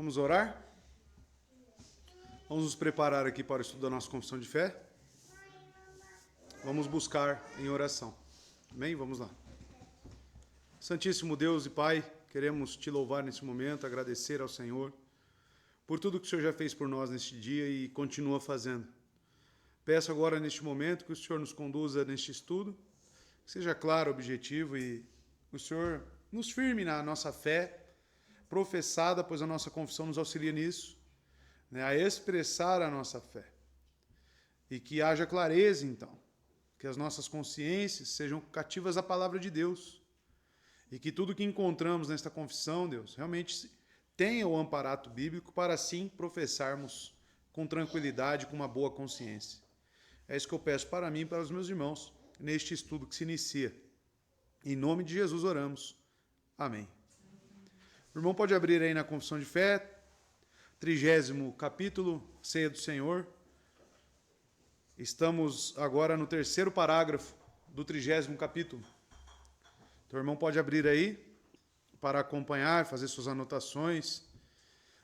Vamos orar? Vamos nos preparar aqui para o estudo da nossa confissão de fé. Vamos buscar em oração. Amém? Vamos lá. Santíssimo Deus e Pai, queremos te louvar nesse momento, agradecer ao Senhor por tudo que o Senhor já fez por nós neste dia e continua fazendo. Peço agora neste momento que o Senhor nos conduza neste estudo, que seja claro, objetivo e o Senhor nos firme na nossa fé professada, pois a nossa confissão nos auxilia nisso, né, a expressar a nossa fé. E que haja clareza, então, que as nossas consciências sejam cativas à palavra de Deus. E que tudo que encontramos nesta confissão, Deus, realmente tenha o amparato bíblico para assim professarmos com tranquilidade, com uma boa consciência. É isso que eu peço para mim e para os meus irmãos neste estudo que se inicia. Em nome de Jesus oramos. Amém. O irmão pode abrir aí na confissão de fé, 30º capítulo, Ceia do Senhor. Estamos agora no 3º parágrafo do 30º capítulo. Então, o irmão pode abrir aí para acompanhar, fazer suas anotações,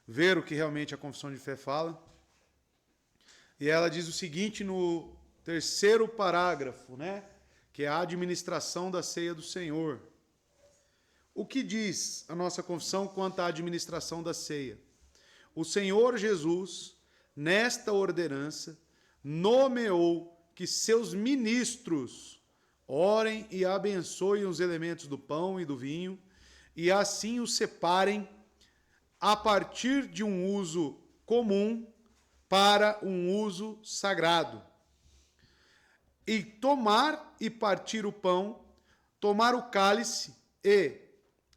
ver o que realmente a confissão de fé fala. E ela diz o seguinte no 3º parágrafo, né? Que é a administração da Ceia do Senhor. O que diz a nossa confissão quanto à administração da ceia? O Senhor Jesus, nesta ordenança, nomeou que seus ministros orem e abençoem os elementos do pão e do vinho, e assim os separem a partir de um uso comum para um uso sagrado. E tomar e partir o pão, tomar o cálice e,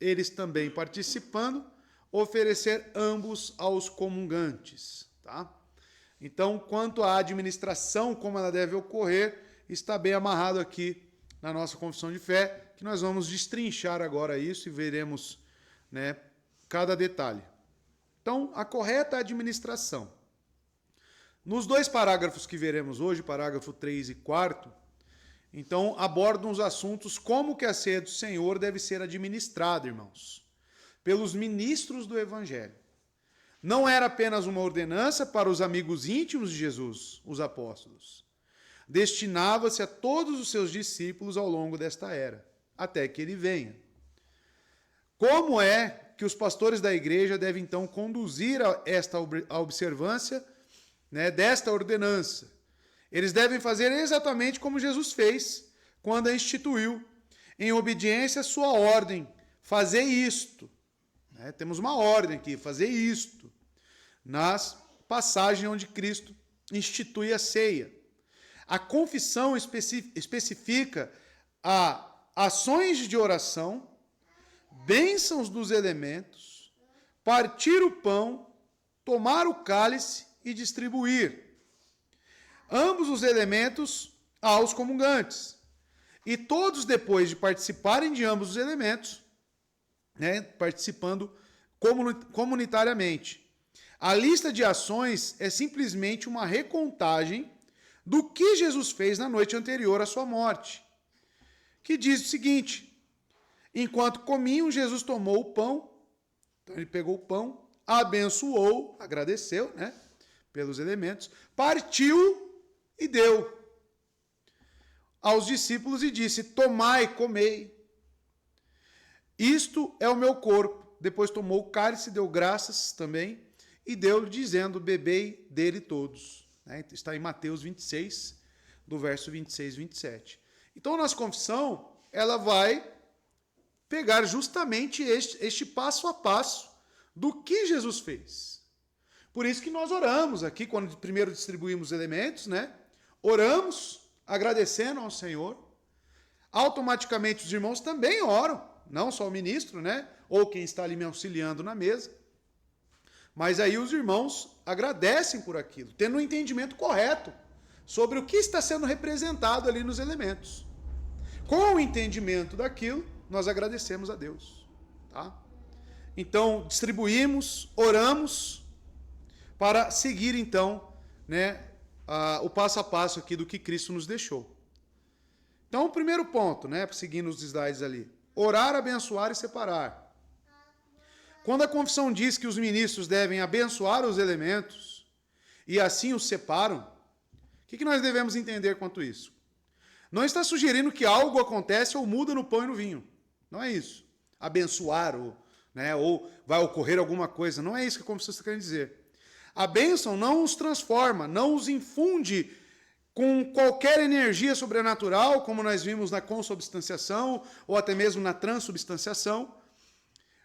eles também participando, oferecer ambos aos comungantes. Tá? Então, quanto à administração, como ela deve ocorrer, está bem amarrado aqui na nossa confissão de fé, que nós vamos destrinchar agora isso e veremos, né, cada detalhe. Então, a correta administração. Nos dois parágrafos que veremos hoje, parágrafo 3 e 4, então abordam os assuntos como que a ceia do Senhor deve ser administrada, irmãos, pelos ministros do Evangelho. Não era apenas uma ordenança para os amigos íntimos de Jesus, os apóstolos. Destinava-se a todos os seus discípulos ao longo desta era, até que ele venha. Como é que os pastores da igreja devem, então, conduzir a observância, né, desta ordenança? Eles devem fazer exatamente como Jesus fez quando a instituiu, em obediência à sua ordem, fazer isto. Né? Temos uma ordem aqui, fazer isto, nas passagens onde Cristo institui a ceia. A confissão especifica ações de oração, bênçãos dos elementos, partir o pão, tomar o cálice e distribuir ambos os elementos aos comungantes. E todos, depois de participarem de ambos os elementos, né, participando comunitariamente. A lista de ações é simplesmente uma recontagem do que Jesus fez na noite anterior à sua morte, que diz o seguinte: enquanto comiam, Jesus tomou o pão, então ele pegou o pão, abençoou, agradeceu, né, pelos elementos, partiu e deu aos discípulos e disse: tomai e comei. Isto é o meu corpo. Depois tomou o cálice, deu graças também, e deu-lhe dizendo: bebei dele todos. Está em Mateus 26, do verso 26 e 27. Então, a nossa confissão, ela vai pegar justamente este passo a passo do que Jesus fez. Por isso que nós oramos aqui, quando primeiro distribuímos os elementos, né? Oramos, agradecendo ao Senhor. Automaticamente os irmãos também oram, não só o ministro, né? Ou quem está ali me auxiliando na mesa. Mas aí os irmãos agradecem por aquilo, tendo um entendimento correto sobre o que está sendo representado ali nos elementos. Com o entendimento daquilo, nós agradecemos a Deus. Tá? Então, distribuímos, oramos, para seguir, então, né, o passo a passo aqui do que Cristo nos deixou. Então, o primeiro ponto, né, seguindo os slides ali: orar, abençoar e separar. Quando a confissão diz que os ministros devem abençoar os elementos e assim os separam, o que nós devemos entender quanto isso? Não está sugerindo que algo acontece ou muda no pão e no vinho. Não é isso. Abençoar ou vai ocorrer alguma coisa. Não é isso que a confissão está querendo dizer. A bênção não os transforma, não os infunde com qualquer energia sobrenatural, como nós vimos na consubstanciação ou até mesmo na transubstanciação,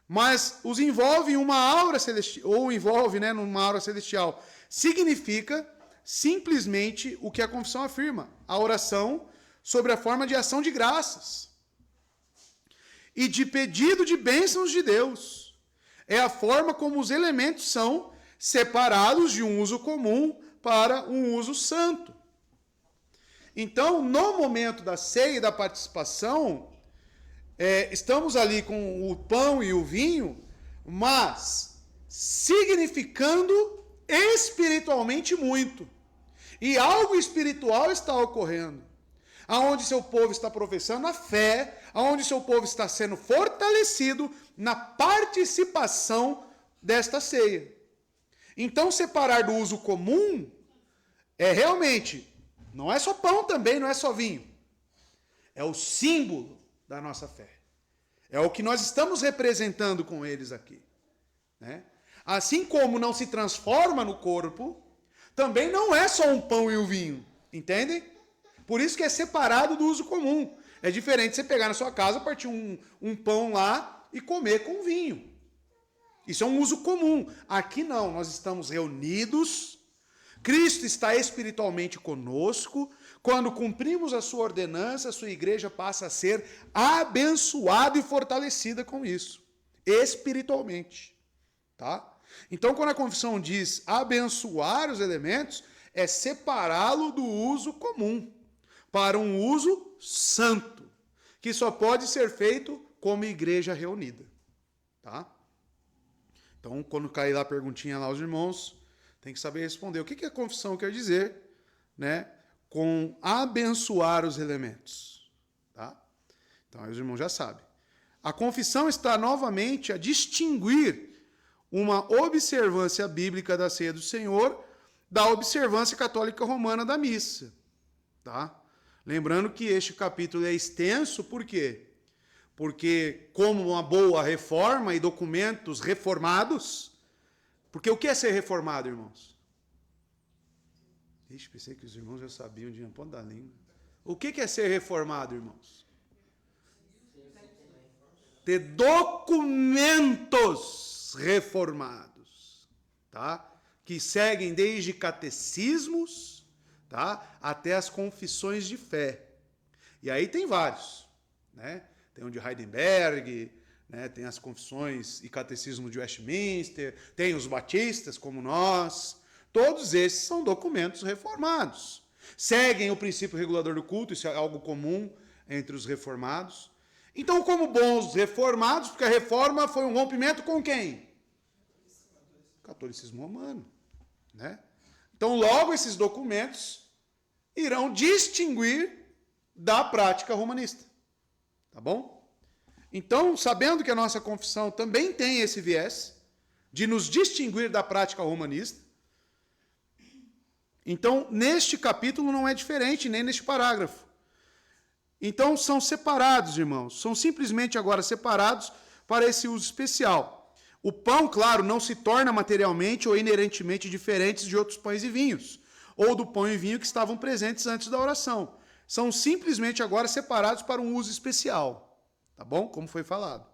mas os envolve em uma aura celestial, ou envolve numa aura celestial. Significa simplesmente o que a confissão afirma, a oração sobre a forma de ação de graças e de pedido de bênçãos de Deus. É a forma como os elementos são separados de um uso comum para um uso santo. Então, no momento da ceia e da participação, estamos ali com o pão e o vinho, mas significando espiritualmente muito. E algo espiritual está ocorrendo. Aonde seu povo está professando a fé, aonde seu povo está sendo fortalecido na participação desta ceia. Então, separar do uso comum é realmente, não é só pão também, não é só vinho. É o símbolo da nossa fé. É o que nós estamos representando com eles aqui. Né? Assim como não se transforma no corpo, também não é só um pão e o vinho. Entendem? Por isso que é separado do uso comum. É diferente você pegar na sua casa, partir um pão lá e comer com vinho. Isso é um uso comum. Aqui não, nós estamos reunidos, Cristo está espiritualmente conosco. Quando cumprimos a sua ordenança, a sua igreja passa a ser abençoada e fortalecida com isso, espiritualmente. Tá? Então, quando a confissão diz abençoar os elementos, é separá-lo do uso comum, para um uso santo, que só pode ser feito como igreja reunida. Tá? Então, quando cair lá a perguntinha lá aos irmãos, tem que saber responder. O que a confissão quer dizer, né, com abençoar os elementos? Tá? Então, aí os irmãos já sabem. A confissão está novamente a distinguir uma observância bíblica da ceia do Senhor da observância católica romana da missa. Tá? Lembrando que este capítulo é extenso, por quê? Porque, como uma boa reforma e documentos reformados, porque o que é ser reformado, irmãos? Ixi, pensei que os irmãos já sabiam de uma ponta da língua. O que é ser reformado, irmãos? Ter documentos reformados, tá? Que seguem desde catecismos, tá? Até as confissões de fé. E aí tem vários, né? Tem o de Heidelberg, né? Tem as confissões e catecismo de Westminster, tem os batistas como nós. Todos esses são documentos reformados. Seguem o princípio regulador do culto, isso é algo comum entre os reformados. Então, como bons reformados, porque a reforma foi um rompimento com quem? Catolicismo romano. Né? Então, logo, esses documentos irão distinguir da prática romanista. Tá bom? Então, sabendo que a nossa confissão também tem esse viés de nos distinguir da prática romanista, então, neste capítulo não é diferente, nem neste parágrafo. Então, são separados, irmãos. São simplesmente agora separados para esse uso especial. O pão, claro, não se torna materialmente ou inerentemente diferentes de outros pães e vinhos, ou do pão e vinho que estavam presentes antes da oração. São simplesmente agora separados para um uso especial. Tá bom? Como foi falado.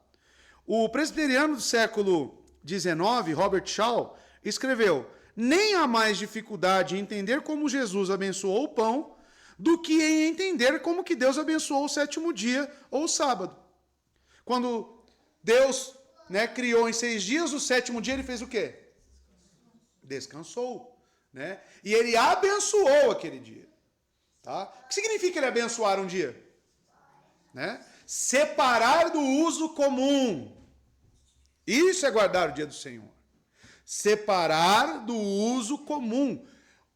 O presbiteriano do século XIX, Robert Shaw, escreveu: nem há mais dificuldade em entender como Jesus abençoou o pão do que em entender como que Deus abençoou o sétimo dia ou o sábado. Quando Deus, né, criou em 6 dias, o sétimo dia ele fez o quê? Descansou. Né? E ele abençoou aquele dia. Tá? O que significa ele abençoar um dia? Né? Separar do uso comum. Isso é guardar o dia do Senhor. Separar do uso comum.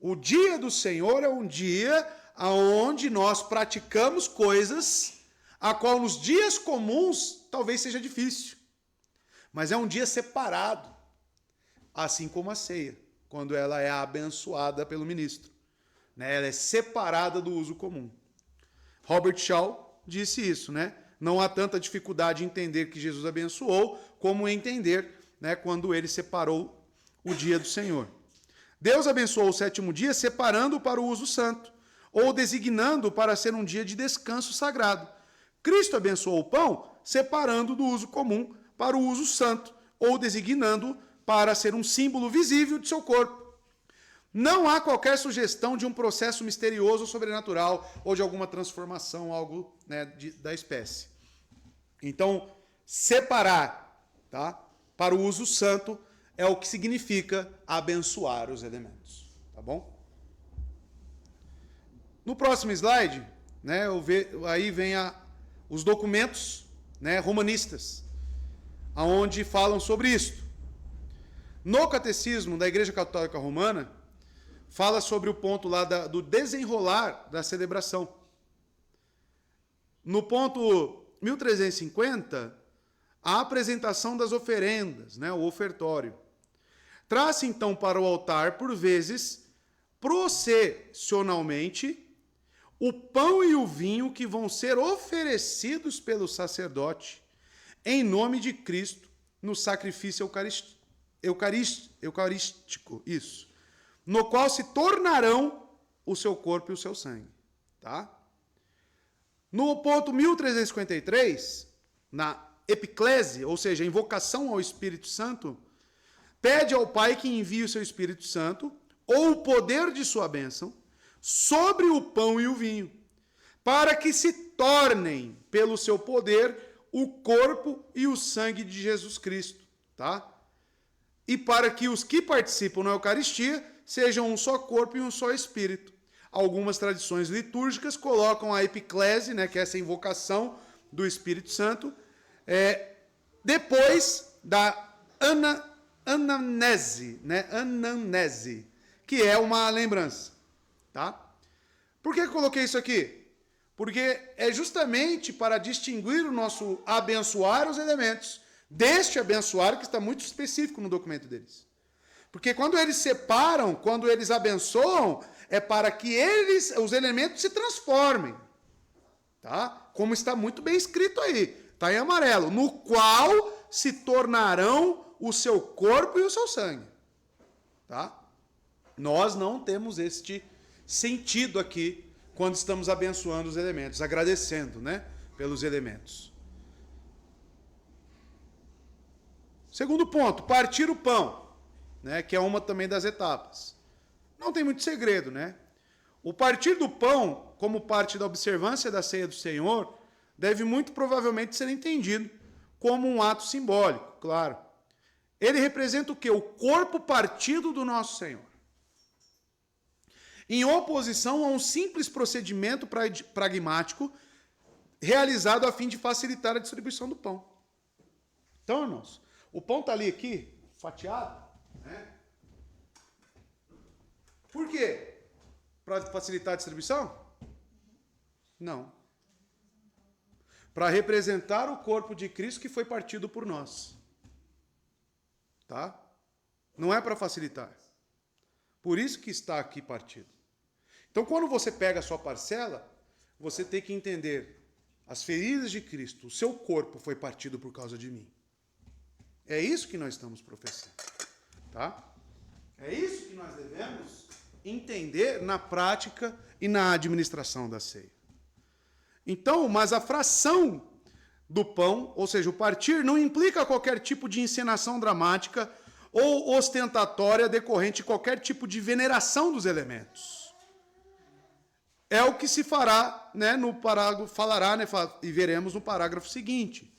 O dia do Senhor é um dia onde nós praticamos coisas a qual nos dias comuns talvez seja difícil. Mas é um dia separado, assim como a ceia, quando ela é abençoada pelo ministro. Né? Ela é separada do uso comum. Robert Shaw disse isso, né? Não há tanta dificuldade em entender que Jesus abençoou, como entender, né, quando ele separou o dia do Senhor. Deus abençoou o sétimo dia separando-o para o uso santo, ou designando-o para ser um dia de descanso sagrado. Cristo abençoou o pão separando do uso comum para o uso santo, ou designando-o para ser um símbolo visível de seu corpo. Não há qualquer sugestão de um processo misterioso ou sobrenatural ou de alguma transformação, algo, né, da espécie. Então, separar, tá, para o uso santo é o que significa abençoar os elementos. Tá bom? No próximo slide, né, aí vem os documentos, né, romanistas, aonde falam sobre isto. No Catecismo da Igreja Católica Romana, fala sobre o ponto lá do desenrolar da celebração. No ponto 1350, a apresentação das oferendas, né, o ofertório. Traz-se então para o altar, por vezes, processionalmente, o pão e o vinho que vão ser oferecidos pelo sacerdote em nome de Cristo no sacrifício eucarístico, isso, no qual se tornarão o seu corpo e o seu sangue. Tá? No ponto 1353, na epiclese, ou seja, a invocação ao Espírito Santo, pede ao Pai que envie o seu Espírito Santo, ou o poder de sua bênção, sobre o pão e o vinho, para que se tornem, pelo seu poder, o corpo e o sangue de Jesus Cristo. Tá? E para que os que participam na Eucaristia sejam um só corpo e um só espírito. Algumas tradições litúrgicas colocam a epiclese, né, que é essa invocação do Espírito Santo, depois da anamnese, né, anamnese, que é uma lembrança. Tá? Por que eu coloquei isso aqui? Porque é justamente para distinguir o nosso abençoar os elementos deste abençoar, que está muito específico no documento deles. Porque quando eles separam, quando eles abençoam, é para que os elementos se transformem. Tá? Como está muito bem escrito aí. Está em amarelo. No qual se tornarão o seu corpo e o seu sangue. Tá? Nós não temos este sentido aqui quando estamos abençoando os elementos, agradecendo, né, pelos elementos. Segundo ponto, partir o pão, né, que é uma também das etapas. Não tem muito segredo, né? O partir do pão, como parte da observância da ceia do Senhor, deve muito provavelmente ser entendido como um ato simbólico, claro. Ele representa o quê? O corpo partido do nosso Senhor. Em oposição a um simples procedimento pragmático realizado a fim de facilitar a distribuição do pão. Então, irmãos, o pão está ali aqui, fatiado, né? Por quê? Para facilitar a distribuição? Não. Para representar o corpo de Cristo que foi partido por nós. Tá? Não é para facilitar. Por isso que está aqui partido. Então, quando você pega a sua parcela, você tem que entender as feridas de Cristo, o seu corpo foi partido por causa de mim. É isso que nós estamos professando. Tá? É isso que nós devemos entender na prática e na administração da ceia. Então, mas a fração do pão, ou seja, o partir, não implica qualquer tipo de encenação dramática ou ostentatória decorrente de qualquer tipo de veneração dos elementos. É o que se fará, né, no parágrafo, falará, né, e veremos no parágrafo seguinte.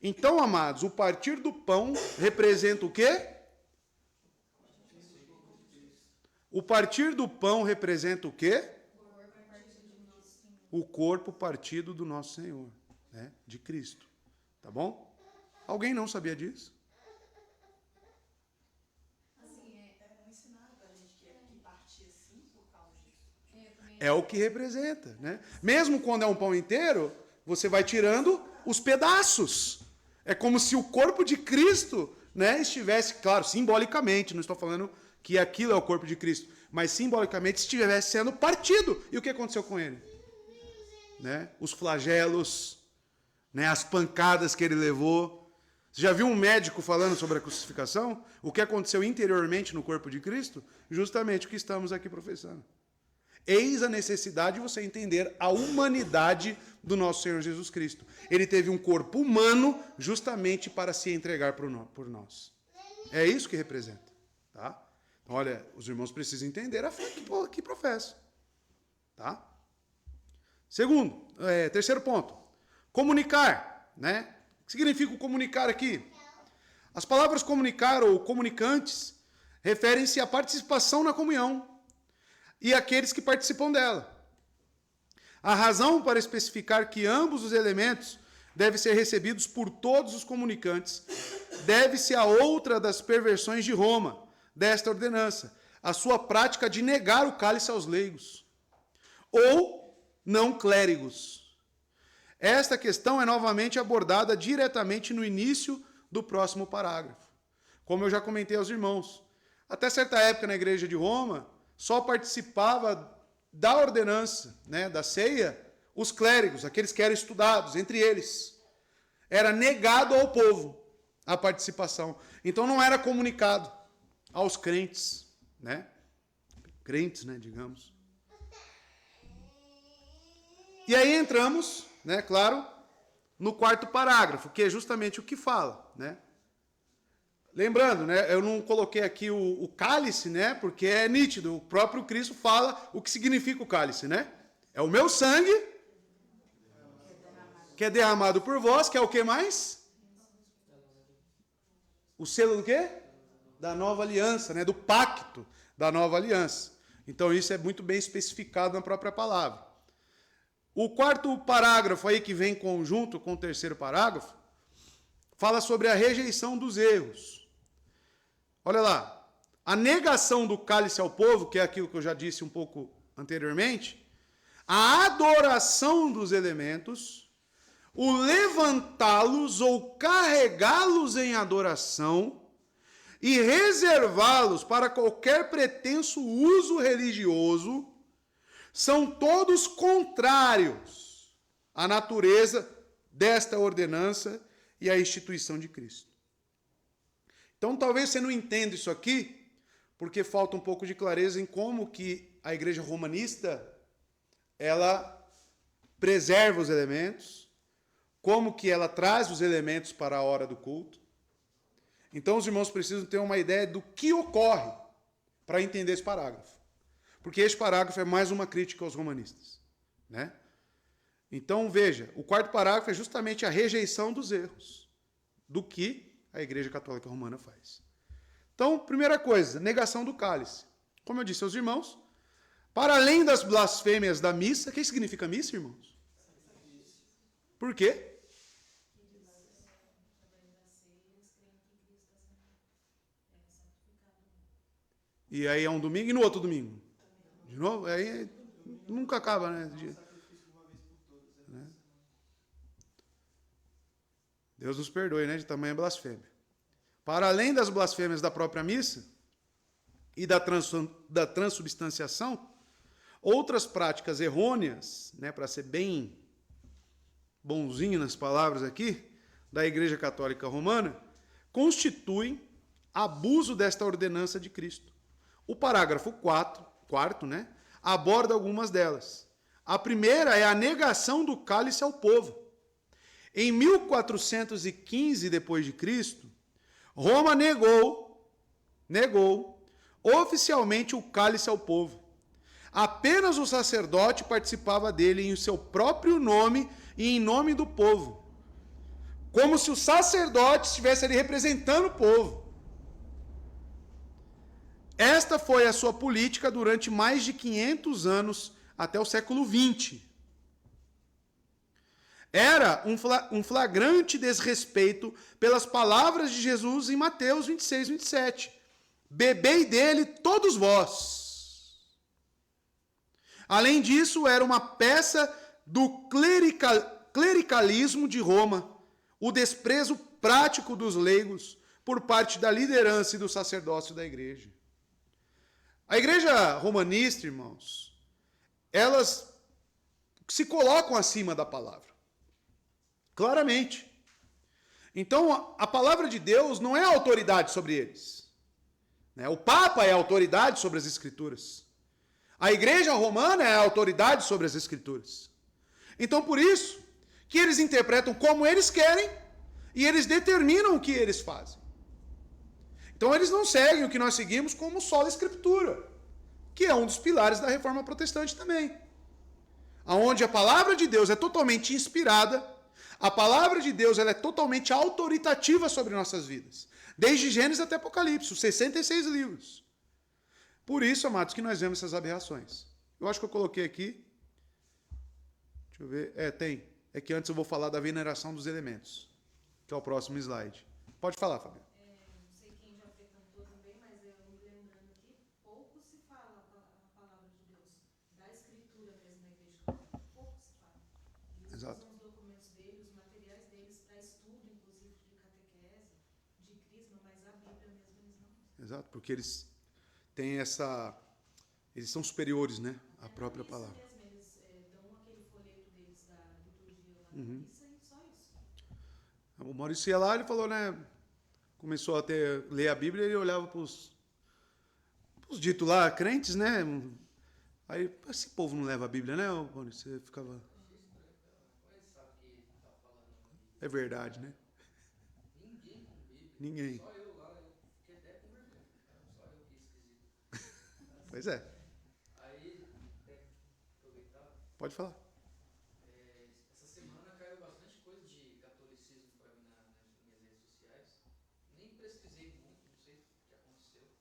Então, amados, o partir do pão representa o quê? O partir do pão representa o quê? O corpo partido do nosso Senhor, né, de Cristo. Tá bom? Alguém não sabia disso? É o que representa, né? Mesmo quando é um pão inteiro, você vai tirando os pedaços. É como se o corpo de Cristo, né, estivesse, claro, simbolicamente, não estou falando que aquilo é o corpo de Cristo, mas simbolicamente estivesse sendo partido. E o que aconteceu com ele? Né? Os flagelos, né, as pancadas que ele levou. Você já viu um médico falando sobre a crucificação? O que aconteceu interiormente no corpo de Cristo? Justamente o que estamos aqui professando. Eis a necessidade de você entender a humanidade do nosso Senhor Jesus Cristo. Ele teve um corpo humano justamente para se entregar por nós. É isso que representa. Tá? Então, olha, os irmãos precisam entender a fé que professam. Tá? Terceiro ponto. Comunicar. Né? O que significa o comunicar aqui? As palavras comunicar ou comunicantes referem-se à participação na comunhão e àqueles que participam dela. A razão para especificar que ambos os elementos devem ser recebidos por todos os comunicantes deve-se a outra das perversões de Roma, desta ordenança, a sua prática de negar o cálice aos leigos, ou não clérigos. Esta questão é novamente abordada diretamente no início do próximo parágrafo. Como eu já comentei aos irmãos, até certa época na igreja de Roma, só participava da ordenança, né, da ceia, os clérigos, aqueles que eram estudados, entre eles. Era negado ao povo a participação. Então não era comunicado aos crentes, né? Crentes, né, digamos. E aí entramos, né, claro, no quarto parágrafo, que é justamente o que fala, né? Lembrando, né, eu não coloquei aqui o cálice, né, porque é nítido, o próprio Cristo fala o que significa o cálice, né? É o meu sangue, que é derramado por vós, que é o que mais? O selo do quê? Da nova aliança, né, do pacto da nova aliança. Então isso é muito bem especificado na própria palavra. O quarto parágrafo aí, que vem em conjunto com o terceiro parágrafo, fala sobre a rejeição dos erros. Olha lá, a negação do cálice ao povo, que é aquilo que eu já disse um pouco anteriormente, a adoração dos elementos, o levantá-los ou carregá-los em adoração e reservá-los para qualquer pretenso uso religioso, são todos contrários à natureza desta ordenança e à instituição de Cristo. Então, talvez você não entenda isso aqui, porque falta um pouco de clareza em como que a igreja romanista, ela preserva os elementos, como que ela traz os elementos para a hora do culto. Então, os irmãos precisam ter uma ideia do que ocorre para entender esse parágrafo. Porque esse parágrafo é mais uma crítica aos romanistas, né? Então, veja, o quarto parágrafo é justamente a rejeição dos erros do que a Igreja Católica Romana faz. Então, primeira coisa, negação do cálice. Como eu disse aos irmãos, para além das blasfêmias da missa, o que significa missa, irmãos? Por quê? E aí é um domingo e no outro domingo? De novo? Aí nunca acaba, né? Deus nos perdoe, né? De tamanha blasfêmia. Para além das blasfêmias da própria missa e da transubstanciação, outras práticas errôneas, né, para ser bem bonzinho nas palavras aqui, da Igreja Católica Romana, constituem abuso desta ordenança de Cristo. O parágrafo 4, né, aborda algumas delas. A primeira é a negação do cálice ao povo. Em 1415 d.C., Roma negou oficialmente o cálice ao povo. Apenas o sacerdote participava dele em seu próprio nome e em nome do povo. Como se o sacerdote estivesse ali representando o povo. Esta foi a sua política durante mais de 500 anos, até o século XX. Era um flagrante desrespeito pelas palavras de Jesus em Mateus 26, 27. Bebei dele todos vós. Além disso, era uma peça do clericalismo de Roma, o desprezo prático dos leigos por parte da liderança e do sacerdócio da igreja. A igreja romanista, irmãos, elas se colocam acima da palavra. Claramente. Então, a palavra de Deus não é autoridade sobre eles. O Papa é autoridade sobre as Escrituras. A igreja romana é a autoridade sobre as Escrituras. Então, por isso, que eles interpretam como eles querem e eles determinam o que eles fazem. Então, eles não seguem o que nós seguimos como sola Escritura, que é um dos pilares da Reforma Protestante também. Onde a palavra de Deus é totalmente inspirada, a palavra de Deus ela é totalmente autoritativa sobre nossas vidas. Desde Gênesis até Apocalipse, os 66 livros. Por isso, amados, que nós vemos essas aberrações. Eu acho que eu coloquei aqui. Deixa eu ver. Tem. É que antes eu vou falar da veneração dos elementos, que é o próximo slide. Pode falar, Fabio. Não sei quem já cantou também, mas eu me lembrando aqui, pouco se fala a palavra de Deus, da escritura mesmo na igreja católica. Pouco se fala. Eles Exato. usam os documentos deles, os materiais deles para estudo, inclusive de catequese, de crisma, mas a Bíblia mesmo eles não usam. Exato, porque eles têm essa... Eles são superiores, né? À própria palavra. Mesmo, eles dão aquele folheto deles da liturgia lá na missa e só isso. O Maurício ia lá, ele falou, né? Começou a ler a Bíblia e ele olhava para os ditos lá, crentes, né? Aí, esse povo não leva a Bíblia, né, Maurício? Você ficava... É verdade, né? Ninguém com Bíblia. Ninguém. Só eu lá, eu fiquei até com vergonha. Só eu que esquisito. Pois é. Aí, aproveitar. Pode falar. Essa semana caiu bastante coisa de catolicismo para mim nas minhas redes sociais. Nem pesquisei muito, não sei o que aconteceu.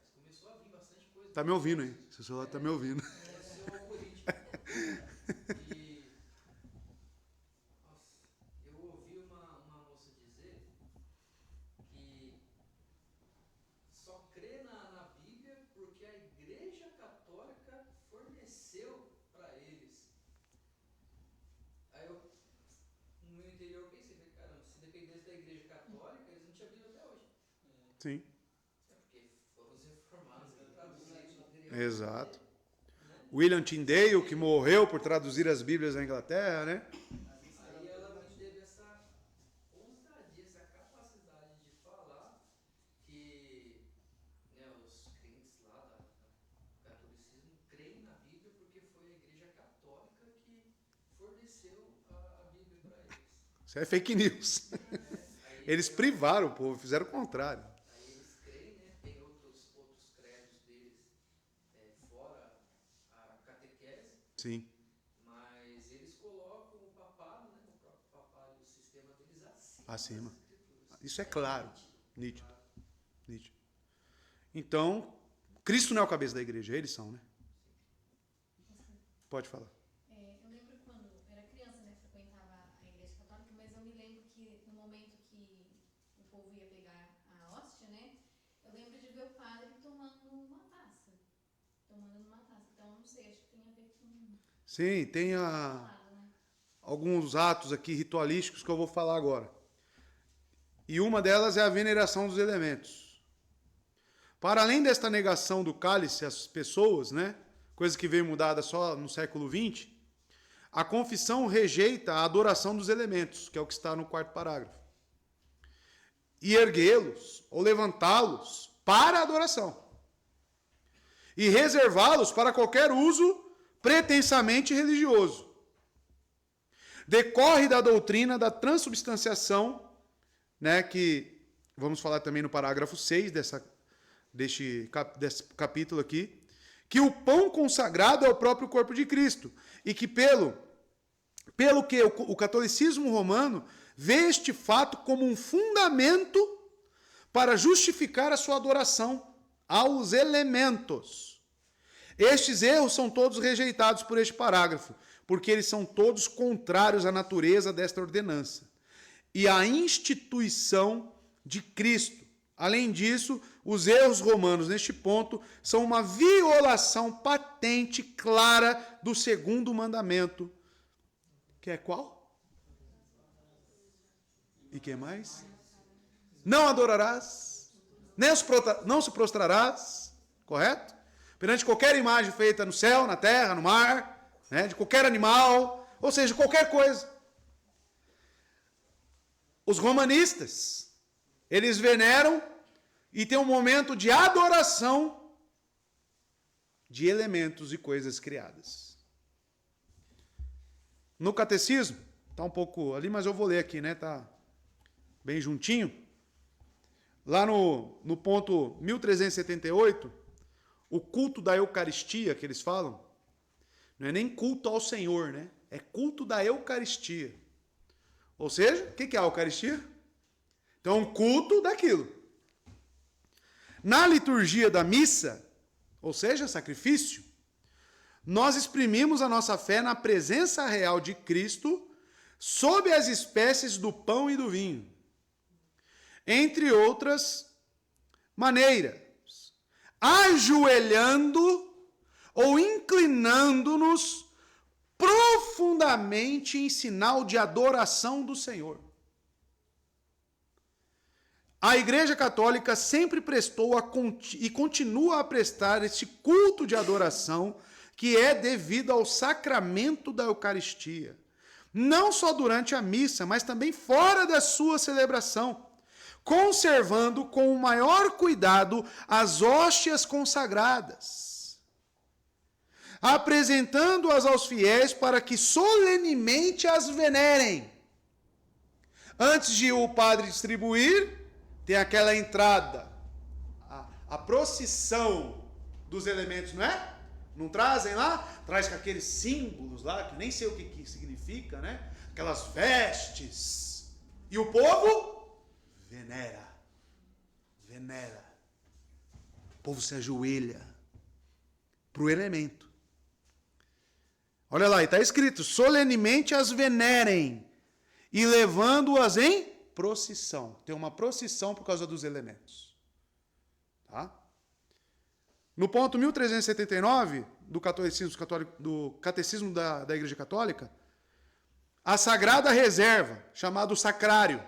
Mas começou a vir bastante coisa. Tá me ouvindo, hein? Seu celular tá me ouvindo. É seu algoritmo. E, nossa, eu ouvi uma moça dizer que só crê na Bíblia porque a Igreja Católica forneceu para eles. Aí eu, no meu interior, eu pensei, caramba, se dependesse da Igreja Católica, eles não tinham Bíblia até hoje. Sim. É porque foram os reformados que traduziram. Exato. William Tyndale, que morreu por traduzir as Bíblias na Inglaterra, né? Aí ela me teve essa ousadia, essa capacidade de falar que os crentes lá do catolicismo creem na Bíblia porque foi a Igreja Católica que forneceu a Bíblia para eles. Isso é fake news. Eles privaram o povo, fizeram o contrário. Aí eles creem, né? Tem outros credos deles fora a catequese. Sim. Mas eles colocam o papado, né, o próprio papado e o sistema deles Acima. das escrituras. Isso é claro. Nítido. Nítido. Então, Cristo não é o cabeça da igreja, eles são, né? Pode falar. Eu lembro quando era criança, né, frequentava a igreja católica, mas eu me lembro que no momento que o povo ia pegar a hóstia, né, eu lembro de ver o padre tomando numa taça. Então, não sei, acho que tem a ver com... Sim, tem alguns atos aqui ritualísticos que eu vou falar agora. E uma delas é a veneração dos elementos. Para além desta negação do cálice às pessoas, né, coisa que veio mudada só no século XX, a confissão rejeita a adoração dos elementos, que é o que está no quarto parágrafo. E erguê-los ou levantá-los para a adoração. E reservá-los para qualquer uso pretensamente religioso. Decorre da doutrina da transubstanciação, né, que vamos falar também no parágrafo 6 desse capítulo aqui, que o pão consagrado é o próprio corpo de Cristo, e que pelo que o catolicismo romano vê este fato como um fundamento para justificar a sua adoração aos elementos. Estes erros são todos rejeitados por este parágrafo, porque eles são todos contrários à natureza desta ordenança e à instituição de Cristo. Além disso, os erros romanos neste ponto são uma violação patente, clara, do segundo mandamento. Que é qual? E que mais? Não adorarás, nem não se prostrarás, correto? Perante qualquer imagem feita no céu, na terra, no mar, né, de qualquer animal, ou seja, qualquer coisa. Os romanistas, eles veneram e tem um momento de adoração de elementos e coisas criadas. No catecismo, está um pouco ali, mas eu vou ler aqui, né? Está bem juntinho. Lá no ponto 1378, o culto da Eucaristia, que eles falam, não é nem culto ao Senhor, né? É culto da Eucaristia. Ou seja, o que é a Eucaristia? Então, é um culto daquilo. Na liturgia da missa, ou seja, sacrifício, nós exprimimos a nossa fé na presença real de Cristo sob as espécies do pão e do vinho. Entre outras maneiras, ajoelhando ou inclinando-nos profundamente em sinal de adoração do Senhor. A Igreja Católica sempre prestou e continua a prestar este culto de adoração que é devido ao sacramento da Eucaristia. Não só durante a missa, mas também fora da sua celebração, conservando com o maior cuidado as hóstias consagradas, apresentando-as aos fiéis para que solenemente as venerem. Antes de o padre distribuir, tem aquela entrada, a procissão dos elementos, não é? Não trazem lá? Traz com aqueles símbolos lá, que nem sei o que significa, né? Aquelas vestes. E o povo venera. Venera. O povo se ajoelha para o elemento. Olha lá, está escrito, solenemente as venerem e levando-as em procissão. Tem uma procissão por causa dos elementos. Tá? No ponto 1379 do Catecismo da Igreja Católica, a Sagrada Reserva, chamado Sacrário.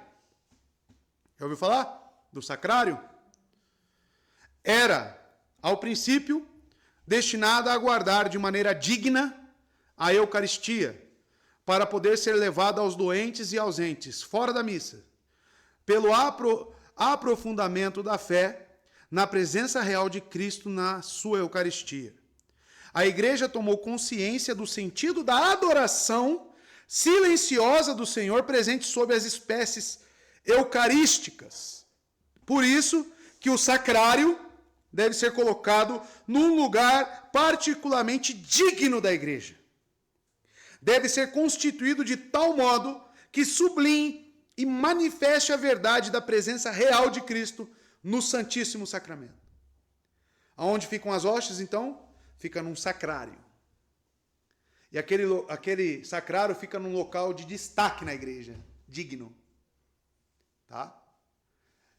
Já ouviu falar do Sacrário? Era, ao princípio, destinada a guardar de maneira digna a Eucaristia, para poder ser levada aos doentes e ausentes, fora da missa, pelo aprofundamento da fé na presença real de Cristo na sua Eucaristia. A Igreja tomou consciência do sentido da adoração silenciosa do Senhor presente sob as espécies eucarísticas. Por isso que o sacrário deve ser colocado num lugar particularmente digno da Igreja. Deve ser constituído de tal modo que sublime e manifeste a verdade da presença real de Cristo no Santíssimo Sacramento. Aonde ficam as hóstias, então? Fica num sacrário. E aquele sacrário fica num local de destaque na igreja, digno. Tá?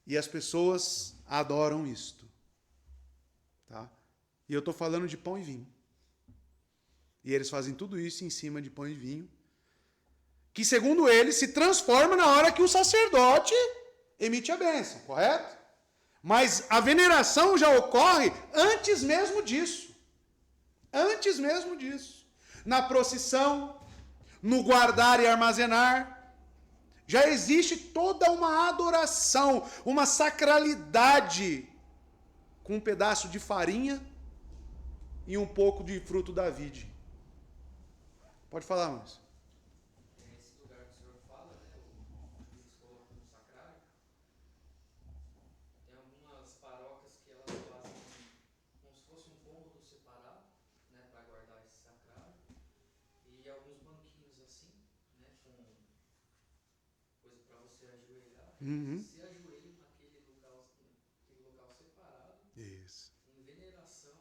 E as pessoas adoram isto. Tá? E eu estou falando de pão e vinho. E eles fazem tudo isso em cima de pão e vinho, que segundo eles se transforma na hora que o sacerdote emite a bênção, correto? Mas a veneração já ocorre antes mesmo disso. Antes mesmo disso. Na procissão, no guardar e armazenar, já existe toda uma adoração, uma sacralidade, com um pedaço de farinha e um pouco de fruto da vide. Pode falar, Márcio. Nesse lugar que o senhor fala, né, eles colocam no sacrário, tem algumas paróquias que elas fazem como se fosse um cômodo separado, né, para guardar esse sacrário, e alguns banquinhos assim, né, com coisa para você ajoelhar. Se ajoelha naquele local separado, Isso. em veneração.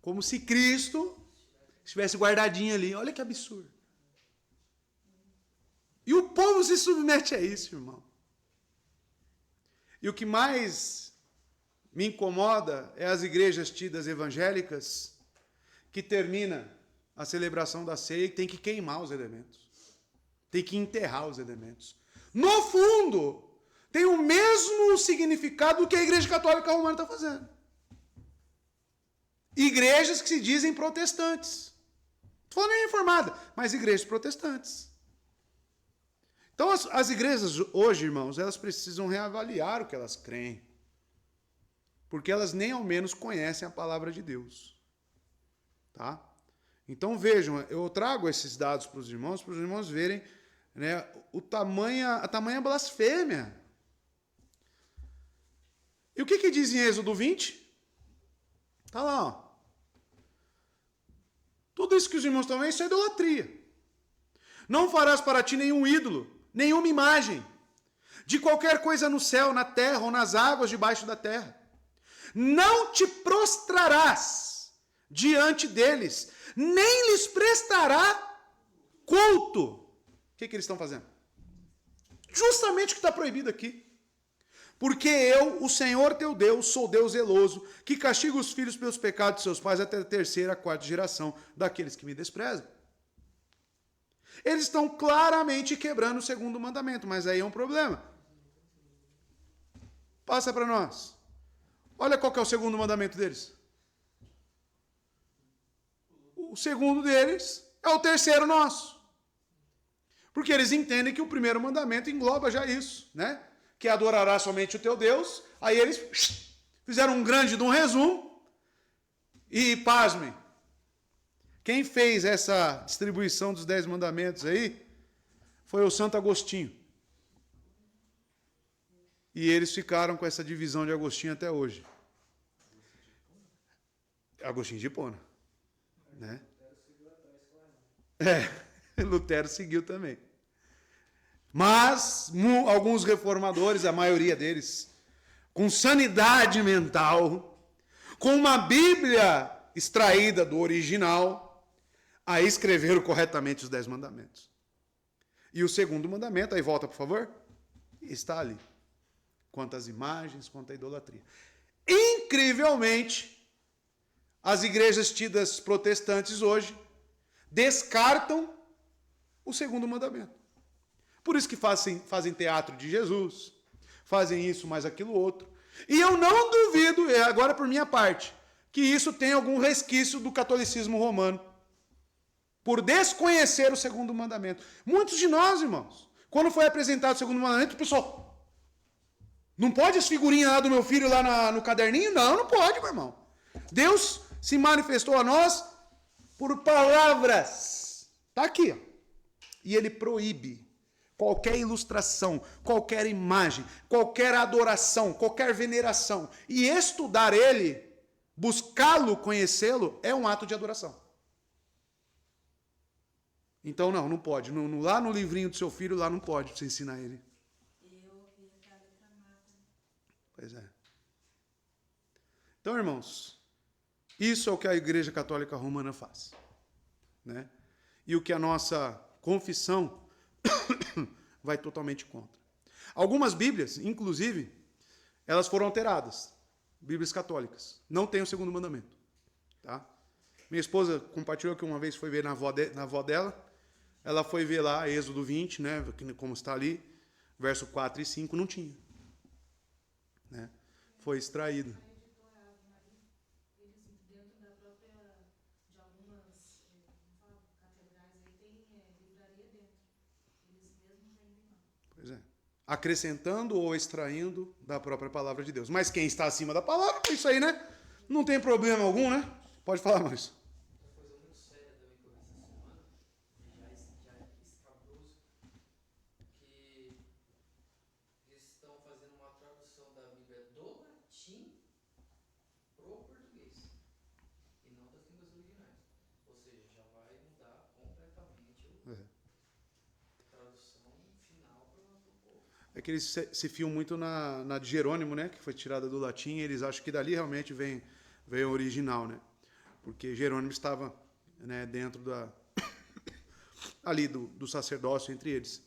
Como se Cristo estivesse guardadinho ali. Olha que absurdo. E o povo se submete a isso, irmão. E o que mais me incomoda é as igrejas tidas evangélicas que termina a celebração da ceia e tem que queimar os elementos. Tem que enterrar os elementos. no fundo, tem o mesmo significado do que a Igreja Católica Romana está fazendo. Igrejas que se dizem protestantes. Não estou falando nem reformada, mas igrejas protestantes. Então, as igrejas hoje, irmãos, elas precisam reavaliar o que elas creem. Porque elas nem ao menos conhecem a palavra de Deus. Tá? Então, vejam, eu trago esses dados para os irmãos verem, né, a tamanha blasfêmia. E o que diz em Êxodo 20? Está lá, ó. Tudo isso que os irmãos estão vendo, isso é idolatria. Não farás para ti nenhum ídolo, nenhuma imagem, de qualquer coisa no céu, na terra ou nas águas debaixo da terra. Não te prostrarás diante deles, nem lhes prestará culto. O que eles estão fazendo? Justamente o que está proibido aqui. Porque eu, o Senhor teu Deus, sou Deus zeloso, que castiga os filhos pelos pecados de seus pais até a terceira, quarta geração daqueles que me desprezam. Eles estão claramente quebrando o segundo mandamento, mas aí é um problema. Passa para nós. Olha qual que é o segundo mandamento deles. O segundo deles é o terceiro nosso. Porque eles entendem que o primeiro mandamento engloba já isso, né? Que adorará somente o teu Deus. Aí eles fizeram um grande de um resumo. E, pasmem, quem fez essa distribuição dos 10 mandamentos aí foi o Santo Agostinho. E eles ficaram com essa divisão de Agostinho até hoje. Agostinho de Hipona. Né? Lutero seguiu também. Mas alguns reformadores, a maioria deles, com sanidade mental, com uma Bíblia extraída do original, aí escreveram corretamente os 10 mandamentos. E o segundo mandamento, aí volta, por favor, está ali. Quanto às imagens, quanto à idolatria. Incrivelmente, as igrejas tidas protestantes hoje descartam o segundo mandamento. Por isso que fazem teatro de Jesus, fazem isso, mais aquilo outro. E eu não duvido, agora por minha parte, que isso tem algum resquício do catolicismo romano. Por desconhecer o segundo mandamento. Muitos de nós, irmãos, quando foi apresentado o segundo mandamento, o pessoal, não pode as figurinhas lá do meu filho lá no caderninho? Não, não pode, meu irmão. Deus se manifestou a nós por palavras. Está aqui, ó. E ele proíbe qualquer ilustração, qualquer imagem, qualquer adoração, qualquer veneração. E estudar ele, buscá-lo, conhecê-lo, é um ato de adoração. Então não pode. Lá no livrinho do seu filho, lá não pode você ensinar ele. Pois é. Então, irmãos, isso é o que a Igreja Católica Romana faz. Né? E o que a nossa confissão vai totalmente contra. Algumas Bíblias, inclusive, elas foram alteradas. Bíblias católicas. Não tem o segundo mandamento. Tá? Minha esposa compartilhou que uma vez foi ver na avó dela. Ela foi ver lá, Êxodo 20, né, como está ali, verso 4 e 5, não tinha. Né? Foi extraído. Pois é. Acrescentando ou extraindo da própria palavra de Deus. Mas quem está acima da palavra, isso aí, né? Não tem problema algum, né? Pode falar mais. É que eles se fiam muito na de Jerônimo, né? Que foi tirada do latim, e eles acham que dali realmente vem o original, né? Porque Jerônimo estava, né, dentro ali do sacerdócio entre eles.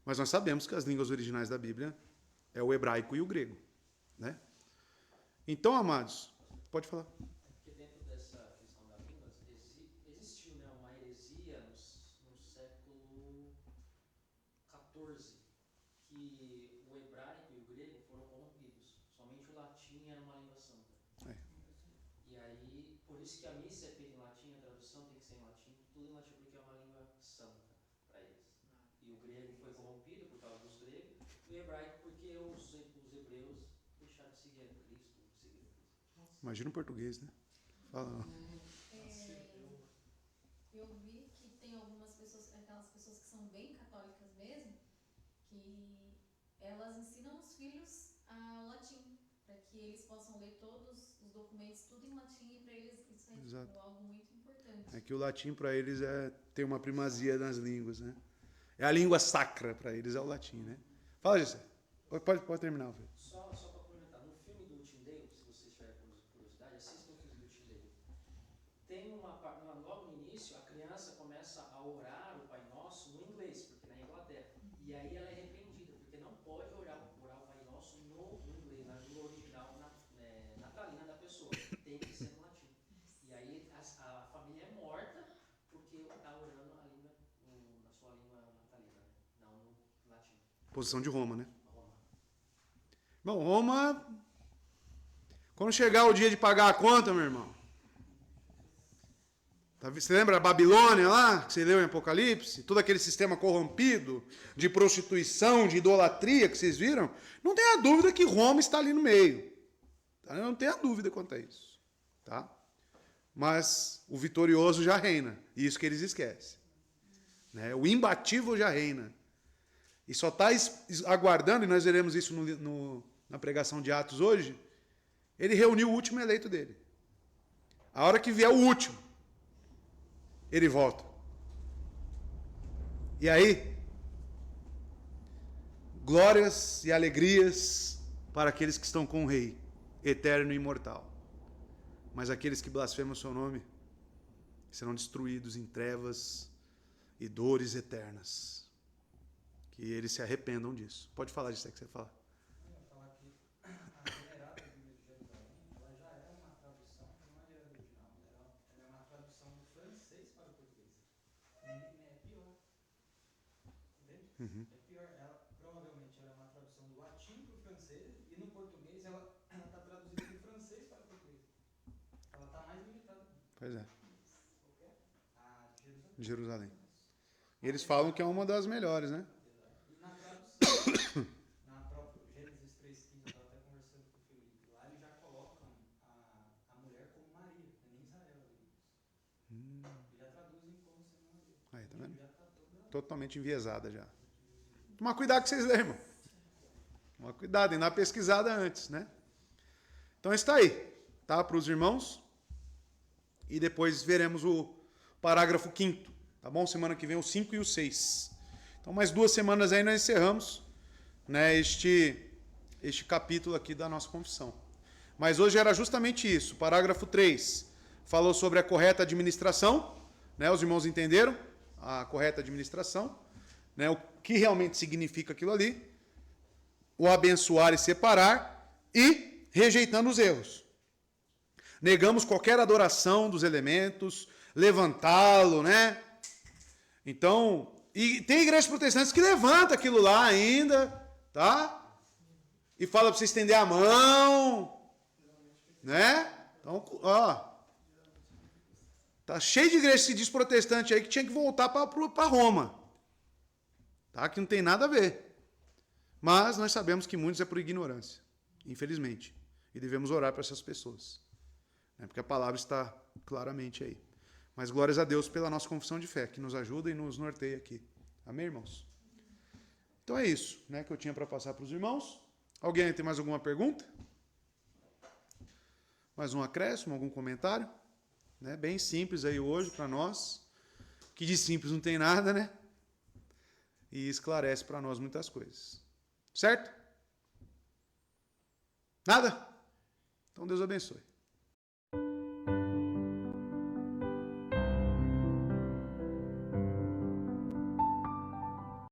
Mas nós sabemos que as línguas originais da Bíblia é o hebraico e o grego, né? Então, amados, pode falar. Porque dentro dessa questão da língua, existiu, né, uma heresia no século XIV, que o hebraico e o grego foram corrompidos. Somente o latim era uma língua santa. É. E aí, por isso que a missa é feita em latim, a tradução tem que ser em latim, tudo em latim porque é uma língua santa para eles. E o grego foi corrompido por causa dos gregos, e o hebraico porque os hebreus deixaram de seguir a Cristo, seguiram Cristo. Imagina o português, né? Fala. Eu vi que tem algumas pessoas, aquelas pessoas que são bem católicas mesmo, que elas ensinam os filhos a latim, para que eles possam ler todos os documentos, tudo em latim, e para eles isso é Exato. tipo, algo muito importante. É que o latim para eles tem uma primazia nas línguas, né? É a língua sacra para eles, é o latim, né? Fala, Gessé. Pode terminar, Fê. Só para comentar, no filme do Tindale, se vocês tiverem curiosidade, assistam o filme do Tindale. Tem logo no início, a criança começa a orar o Pai Nosso no inglês, porque na Inglaterra. E aí ela é repreendida, porque não pode orar o Pai Nosso no inglês, na língua original, natalina da pessoa. Tem que ser no latim. E aí a família é morta porque está orando na sua língua natalina, né? Não no latim. Posição de Roma, né? Roma. Bom, Roma... Quando chegar o dia de pagar a conta, meu irmão... Você lembra a Babilônia lá, que você leu em Apocalipse? Todo aquele sistema corrompido de prostituição, de idolatria que vocês viram? Não tenha dúvida que Roma está ali no meio. Tá? Não tenha dúvida quanto a isso. Tá? Mas o vitorioso já reina. E isso que eles esquecem. Né? O imbatível já reina. E só está aguardando, e nós veremos isso na pregação de Atos hoje, ele reuniu o último eleito dele. A hora que vier o último, ele volta. E aí, glórias e alegrias para aqueles que estão com o Rei, eterno e imortal. Mas aqueles que blasfemam o seu nome serão destruídos em trevas e dores eternas. Que eles se arrependam disso. Pode falar disso aí que você fala. Eu ia falar que a Venerada Bíblia de Jerusalém, ela já é uma tradução, não é original, ela é uma tradução do francês para o português. É pior. Entende? É pior. Provavelmente ela é uma tradução do latim para o francês e no português ela está traduzida do francês para o português. Ela está mais limitada. Pois é. A De Jerusalém. E eles falam que é uma das melhores, né? E na tradução, na própria Gênesis 3,15, eu estava até conversando com o Felipe, lá eles já colocam a mulher como Maria, nem Israel. E já traduzem como sendo Maria. Aí, tá vendo? Já tá toda... Totalmente enviesada já. Toma cuidado que vocês leem, irmão. Toma cuidado, e na pesquisada antes, né? Então está aí, tá? Para os irmãos. E depois veremos o parágrafo 5º, tá bom? Semana que vem o 5 e o 6. Então mais 2 semanas aí nós encerramos, né, este capítulo aqui da nossa confissão. Mas hoje era justamente isso. Parágrafo 3 falou sobre a correta administração, né? Os irmãos entenderam a correta administração, né? O que realmente significa aquilo ali. O abençoar e separar e rejeitando os erros. Negamos qualquer adoração dos elementos, levantá-lo, né? Então, e tem igrejas protestantes que levantam aquilo lá ainda, tá? E fala para você estender a mão, né? Então, ó, tá cheio de igreja que se diz protestante aí que tinha que voltar para Roma, tá? Que não tem nada a ver. Mas nós sabemos que muitos é por ignorância, infelizmente. E devemos orar para essas pessoas. Porque a palavra está claramente aí. Mas glórias a Deus pela nossa confissão de fé, que nos ajuda e nos norteia aqui. Amém, irmãos? Então é isso, né, que eu tinha para passar para os irmãos. Alguém tem mais alguma pergunta? Mais um acréscimo, algum comentário? Né, bem simples aí hoje para nós. Que de simples não tem nada, né? E esclarece para nós muitas coisas. Certo? Nada? Então Deus abençoe.